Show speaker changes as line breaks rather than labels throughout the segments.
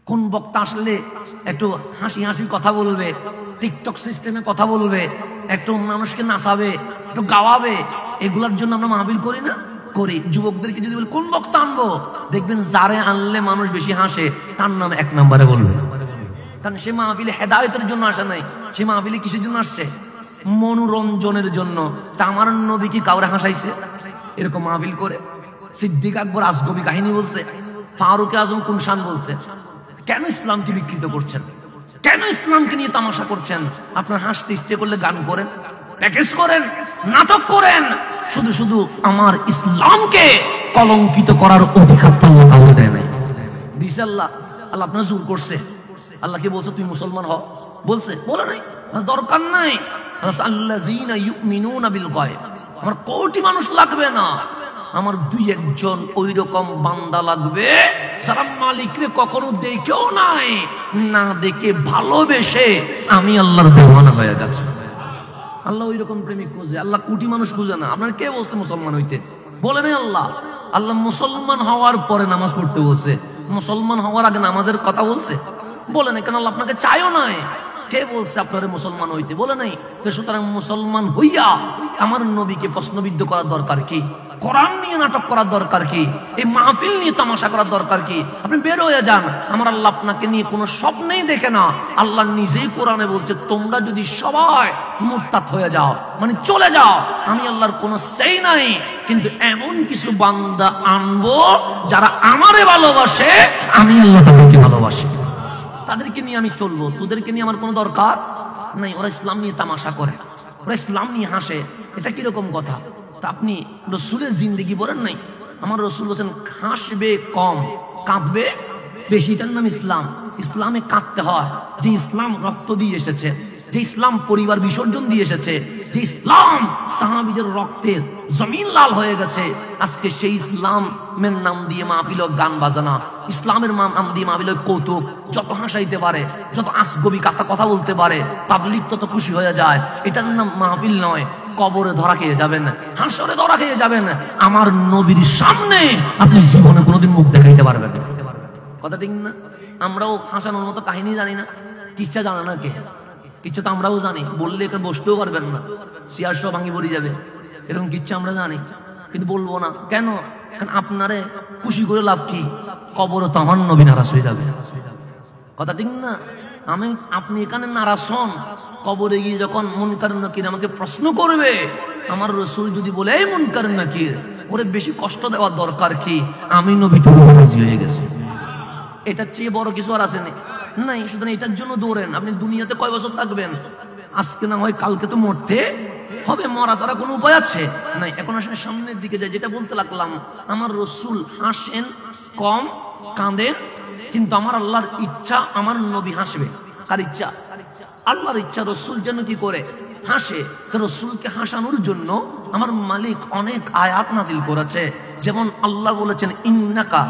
কোন বক্তা আসলে একটু হাসি হাসি কথা বলবে, টিকটক সিস্টেমে কথা বলবে, একটু মানুষকে নাচাবে, একটু গাওয়াবে, এগুলোর জন্য আমরা মাহফিল করি না? করি। যুবকদেরকে যদি বলি কোন বক্তা আনবো, দেখবেন যারে আনলে মানুষ বেশি হাসে তার নাম 1 নম্বরে বলবে। কারণ সে মাহফিলে হেদায়েতের জন্য আসে নাই, সে মাহফিলে কিসের জন্য আসছে? মনোরঞ্জনের জন্য। তা আমার নবী কি কাউরে হাসাইছে এরকম মাহফিল করে? সিদ্দিক আকবর আজগবি কাহিনী বলছে, ফারুক আজম কোন শান বলছে? কেন ইসলামকে বিকৃত করছেন? কেন ইসলামকে নিয়ে তামাশা করছেন? আপনার হাসতে ইচ্ছে করলে গান করেন, প্যাকেজ করেন, নাটক করেন, শুধু শুধু আমার ইসলামকে কলঙ্কিত করার অধিকার তো আল্লাহ কাউকে দেয় নাই। দিছে আল্লাহ? আল্লাহ আপনার জোর করছে? আল্লাহ কি বলছে তুই মুসলমান হ? বলছে? বলে নাই, দরকার নাই। আল্লাযীনা ইউমিনুনা বিল গায়ব, আমার কোটি মানুষ লাগবে না, আমার 2-1 ওই রকম বান্দা লাগবে যারা মালিকরে কখনো দেখেও নাই, না দেখে ভালোবেসে আমি আল্লাহর দেওয়ানা হয়ে গেছে। আল্লাহ ওই রকম প্রেমিক খুঁজে, আল্লাহ কোটি মানুষ খুঁজে না। আপনার কে বলছে মুসলমান হইতে? বলে নাই আল্লাহ। আল্লাহ মুসলমান হওয়ার পরে নামাজ পড়তে বলছে, মুসলমান হওয়ার আগে নামাজের কথা বলছে? বলে নাই। কেন? আল্লাহ আপনাকে চাইও নাই। কে বলছে আপনারে মুসলমান হইতে? বলে নাই। তো সুতরাং মুসলমান হইয়া আমার নবীকে প্রশ্নবিদ্ধ করার দরকার কি? কোরআন নিয়ে নাটক করার দরকার কি? এই মাহফিল নিয়ে তামাশা করার দরকার কি? আপনি বের হয়ে যান। আমার আল্লাহ আপনাকে নিয়ে কোনো স্বপ্নেই দেখে না। আল্লাহ নিজেই কোরআনে বলছে তোমরা যদি সবাই মুরতাদ হয়ে যাও, মানে চলে যাও, আমি আল্লাহর কোনো সেই নাই, কিন্তু এমন কিছু বান্দা আনবো যারা আমারে ভালোবাসে, আমি আল্লাহ তাদেরকে ভালোবাসি, তাদেরকে নিয়ে আমি চলবো। তোদেরকে নিয়ে আমার কোনো দরকার নাই। ওরা ইসলাম নিয়ে তামাশা করে, ওরা ইসলাম নিয়ে হাসে, এটা কিরকম কথা? তা আপনি রসুলের জিন্দেগি বলেন নাই? আমার রসুল বলছেন হাসবে কম, কাঁদবে বেশি, এটার নাম ইসলাম। ইসলামে কাঁদতে হয়। যে ইসলাম রক্ত দিয়ে এসেছে, যে ইসলাম পরিবার বিসর্জন দিয়ে এসেছে, যে ইসলাম সাহাবীদের রক্তের জমিন লাল হয়ে গেছে, আজকে সেই ইসলামের নাম দিয়ে মাহফিল গান বাজানা, ইসলামের নাম দিয়ে মাহফিল কৌতুক, যত হাসাইতে পারে, যত আজগবি কথা বলতে পারে, পাবলিক তত খুশি হয়ে যায়। এটার নাম মাহফিল নয়। কবরে ধরা খেয়ে যাবেন, হাসরে ধরা খেয়ে যাবেন। আমার নবীর সামনে আপনি জীবনে কোনোদিন মুখ দেখাইতে পারবেন না। কথা ঠিক না? আমরাও হাসানোর মতো কাহিনী জানি না, কিচ্ছা জানা না কে? কিচ্ছা তো আমরাও জানি, বললে এখানে বসতেও পারবেন না, চেয়ার সব ভাঙি পড়ে যাবে, এরকম কিচ্ছা আমরা জানি, কিন্তু বলবো না। কেন? কারণ আপনারে খুশি করে লাভ কি? কবরে তো আমার নবী নারাজ হয়ে যাবে। কথা ঠিক না? আপনি এখানে নারাজ হন, কবরে গিয়ে যখন মুনকার নাকির আমাকে প্রশ্ন করবে, আমার রসুল যদি বলে এই মুনকার নাকির, ওরে বেশি কষ্ট দেওয়ার দরকার কি? আমি নবী তো রাজি হয়ে গেছে। এটার চেয়ে বড় কিছু আর আসেনি নাই। সুতরাং এটার জন্য দৌড়েন। আপনি দুনিয়াতে কয় বছর থাকবেন? আজকে না হয় কালকে তো মরতে হবে, মরা ছাড়া কোনো উপায় আছে নাই। এখন আসলে সামনের দিকে যায়। যেটা বলতে লাগলাম, আমার রসুল হাসেন কম, কাঁদেন, কিন্তু আমার আল্লাহর ইচ্ছা আমার নবী হাসবে। কার ইচ্ছা? আল্লাহর ইচ্ছা। রসুল যেন কি করে হাসে। তো রসুলকে হাসানোর জন্য আমার মালিক অনেক আয়াত নাজিল করেছে। যেমন আল্লাহ বলেছেন ইন্নাকা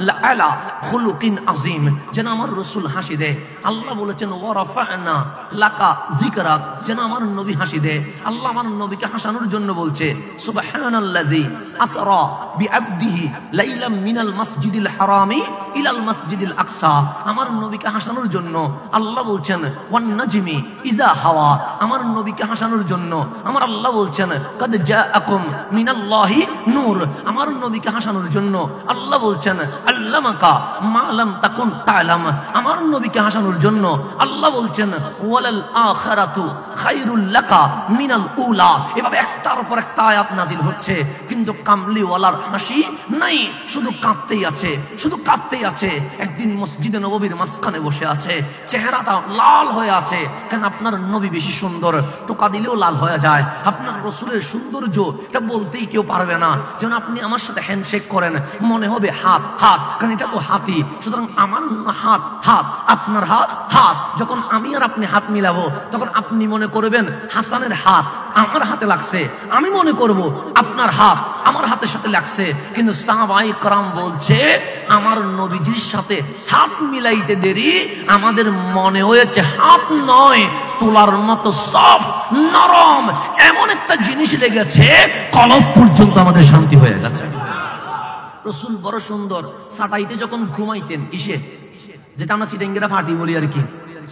লাআলা খুলুকিন আযীম, যেন আমার রসুল হাসি দেয়। আল্লাহ বলেছেন ওয়া রাফা'না লাকা যিকরাক, যেন আমার নবী হাসি দেয়। আল্লাহ আমার নবীকে হাসানোর জন্য বলছে সুবহানাল্লাযী আসরা বিআবদিহি লাইলাম মিনাল মাসজিদিল হারামি ইলাল মাসজিদিল আকসা। আমার নবীকে হাসানোর জন্য আল্লাহ বলছেন ওয়ান নাজমি ইযা হাওয়া। আমার নবীকে হাসানোর জন্য আমার আল্লাহ বলছেন কাদ জাআকুম মিনাল্লাহি নূর। আমার নবীকে হাসানোর জন্য আল্লাহ বলছেন আল্লামাকা মা লাম তাকুন তা'লাম। আমার নবীকে হাসানোর জন্য আল্লাহ বলছেন ওয়ালাল আখিরাতু খায়রুল লাকা মিনাল উলা। এভাবে একটার উপর একটা আয়াত নাজিল হচ্ছে, কিন্তু কামলিওয়ালার হাসি নাই, শুধু কাঁদতেই আছে, শুধু কাঁদতেই আছে। একদিন মসজিদে নববীর মাঝখানে বসে আছে, চেহারাটা লাল হয়ে আছে। কেন? আপনার নবী বেশি সুন্দর, টোকা দিলেও লাল হয়ে যায়। আপনার রসুলের সৌন্দর্য এটা বলতেই কেউ পারবে না। যেন আপনি আমার সাথে হ্যান্ডশেক করেন, মনে হবে হাত হাত, কারণ এটা তো হাতি। সুতরাং আমার হাত হাত, আপনার হাত হাত। যখন আমি আর আপনি হাত মিলাবো, তখন আপনি মনে করবেন হাসানের হাত আমার হাতে লাগছে, আমি মনে করব আপনার হাত আমার হাতের সাথে লাগছে। কিন্তু সাহাবায়ে কেরাম বলছে আমার নবীজির সাথে হাত মিলাইতে দেরি, আমাদের মনে হয়েছে হাত নয়, তোলার মতো সফট নরম এমন একটা জিনিস লেগেছে, কলব পর্যন্ত আমাদের শান্তি হয়ে গেছে। রসুল বড় সুন্দর। সাটাইতে যখন ঘুমাইতেন, কিসে? যেটা আমরা সিটেঙ্গেরা ফাটি বলি আর কি।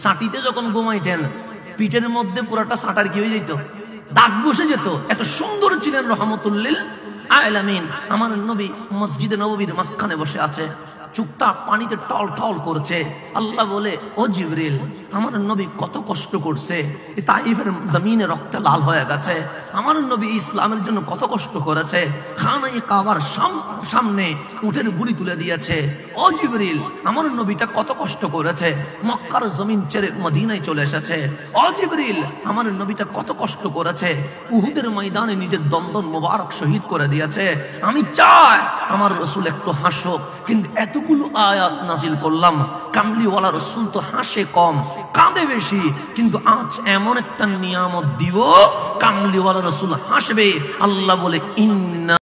সাটিতে যখন ঘুমাইতেন পিঠের মধ্যে পুরাটা সাটার কি হয়ে যেত, দাগ বসে যেত। এত সুন্দর ছিলেন রহমতুল্লিল আলামিন। আমার নবী মসজিদে নববীর মাঝখানে বসে আছে, চুপটা পানিতে টল টল করছে। আল্লাহ বলে, ও জিবরিল, আমার নবী কত কষ্ট করছে, তাইফের জমিনে রক্তে লাল হয়ে গেছে। আমার নবী ইসলামের জন্য কত কষ্ট করেছে, খানাই কাবার সামনে উটের গুলি তুলে দিয়েছে। ও জিবরিল, আমার নবীটা কত কষ্ট করেছে, মক্কার জমিন ছেড়ে মদিনায় চলে এসেছে। ও জিবরিল, আমার নবীটা কত কষ্ট করেছে, উহুদের ময়দানে নিজের দন্দন মোবারক শহীদ করে দিয়েছে। আমি চাই আমার রসুল একটু হাসুক, কিন্তু এতগুলো আয়াত নাজিল করলাম, কামলিওয়ালা রসুল তো হাসে কম, কাঁদে বেশি। কিন্তু আজ এমন একটা নিয়ামত দিব, কামলিওয়ালা রসুল হাসবে। আল্লাহ বলে, ইন্না